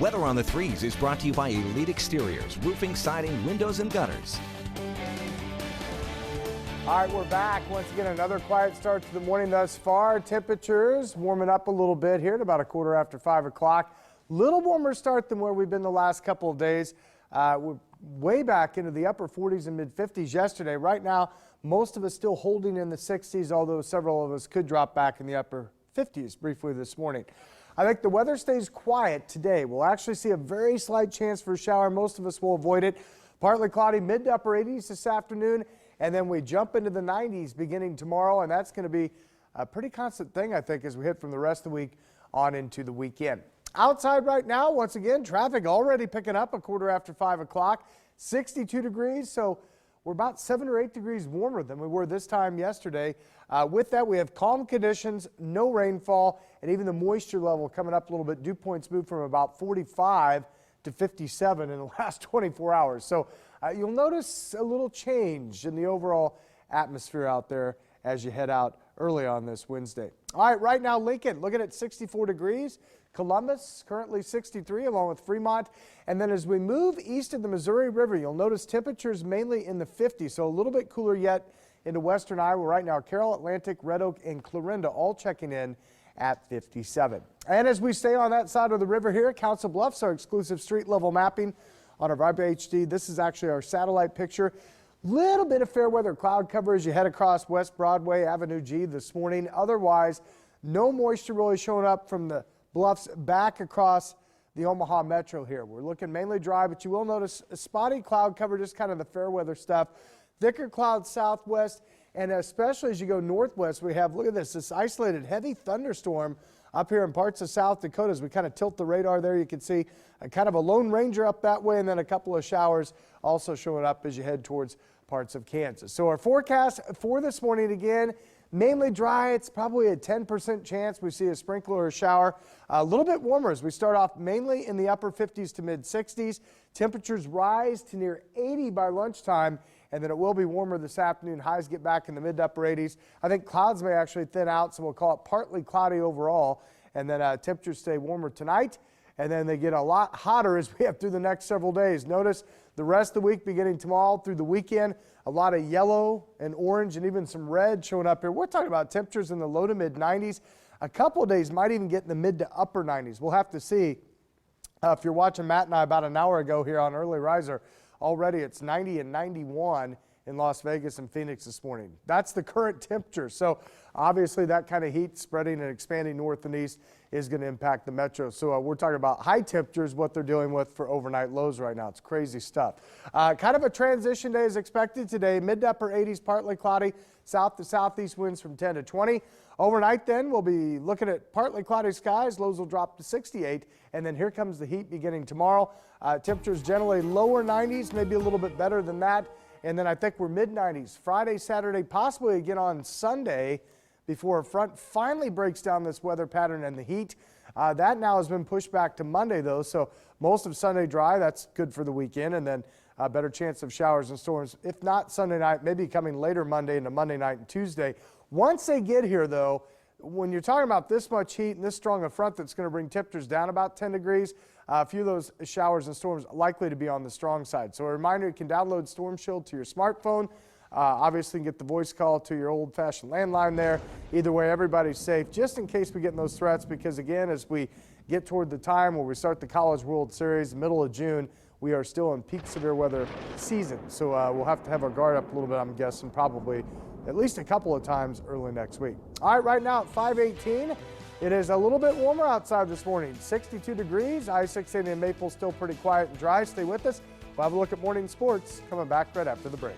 Weather on the Threes is brought to you by Elite Exteriors, roofing, siding, windows, and gutters. All right, we're back. Once again, another quiet start to the morning thus far. Temperatures warming up a little bit here at about a quarter after 5 o'clock. Little warmer start than where we've been the last couple of days. We're way back into the upper 40s and mid 50s yesterday. Right now, most of us still holding in the 60s, although several of us could drop back in the upper 50s briefly this morning. I think the weather stays quiet today. We'll actually see a very slight chance for a shower. Most of us will avoid it. Partly cloudy, mid to upper 80s this afternoon. And then we jump into the 90s beginning tomorrow, and that's going to be a pretty constant thing, I think, as we hit from the rest of the week on into the weekend. Outside right now, once again, traffic already picking up a quarter after 5 o'clock, 62 degrees, so we're about 7 or 8 degrees warmer than we were this time yesterday. With that, we have calm conditions, no rainfall, and even the moisture level coming up a little bit. Dew points moved from about 45 to 57 in the last 24 hours. So you'll notice a little change in the overall atmosphere out there as you head out early on this Wednesday. All right, right now Lincoln looking at 64 degrees. Columbus currently 63 along with Fremont. And then as we move east of the Missouri River, you'll notice temperatures mainly in the 50s, so a little bit cooler yet into western Iowa right now. Carroll, Atlantic, Red Oak, and Clarinda all checking in at 57. And as we stay on that side of the river here, Council Bluffs, our exclusive street level mapping on our Viber HD. This is actually our satellite picture. Little bit of fair weather cloud cover as you head across West Broadway, Avenue G this morning. Otherwise, no moisture really showing up from the bluffs back across the Omaha Metro here. We're looking mainly dry, but you will notice a spotty cloud cover, just kind of the fair weather stuff. Thicker clouds southwest, and especially as you go northwest, we have, look at this isolated heavy thunderstorm up here in parts of South Dakota. As we kind of tilt the radar there, you can see a kind of a Lone Ranger up that way, and then a couple of showers also showing up as you head towards parts of Kansas. So our forecast for this morning, again, mainly dry. It's probably a 10% chance we see a sprinkle or a shower. A little bit warmer as we start off mainly in the upper 50s to mid 60s. Temperatures rise to near 80 by lunchtime, and then it will be warmer this afternoon. Highs get back in the mid to upper 80s. I think clouds may actually thin out, so we'll call it partly cloudy overall. And then temperatures stay warmer tonight, and then they get a lot hotter as we have through the next several days. Notice the rest of the week beginning tomorrow through the weekend, a lot of yellow and orange and even some red showing up here. We're talking about temperatures in the low to mid 90s. A couple of days might even get in the mid to upper 90s. We'll have to see. If you're watching Matt and I about an hour ago here on Early Riser, already it's 90 and 91 in Las Vegas and Phoenix this morning. That's the current temperature. So obviously that kind of heat spreading and expanding north and east is going to impact the metro. So we're talking about high temperatures, what they're dealing with for overnight lows right now. It's crazy stuff. Kind of a transition day is expected today. Mid to upper 80s, partly cloudy. South to southeast winds from 10 to 20. Overnight then, we'll be looking at partly cloudy skies. Lows will drop to 68. And then here comes the heat beginning tomorrow. Temperatures generally lower 90s, maybe a little bit better than that. And then I think we're mid 90s Friday, Saturday, possibly again on Sunday before a front finally breaks down this weather pattern and the heat. That now has been pushed back to Monday though. So most of Sunday dry. That's good for the weekend. And then a better chance of showers and storms. If not Sunday night, maybe coming later Monday into Monday night and Tuesday. Once they get here though, when you're talking about this much heat and this strong a front that's going to bring temperatures down about 10 degrees, a few of those showers and storms likely to be on the strong side. So a reminder, you can download Storm Shield to your smartphone. Obviously, you can get the voice call to your old-fashioned landline there. Either way, everybody's safe, just in case we get in those threats, because again, as we get toward the time where we start the College World Series, middle of June, we are still in peak severe weather season. So we'll have to have our guard up a little bit, I'm guessing, probably at least a couple of times early next week. All right, right now at 5:18, it is a little bit warmer outside this morning, 62 degrees. I-680 and Maple still pretty quiet and dry. Stay with us. We'll have a look at morning sports coming back right after the break.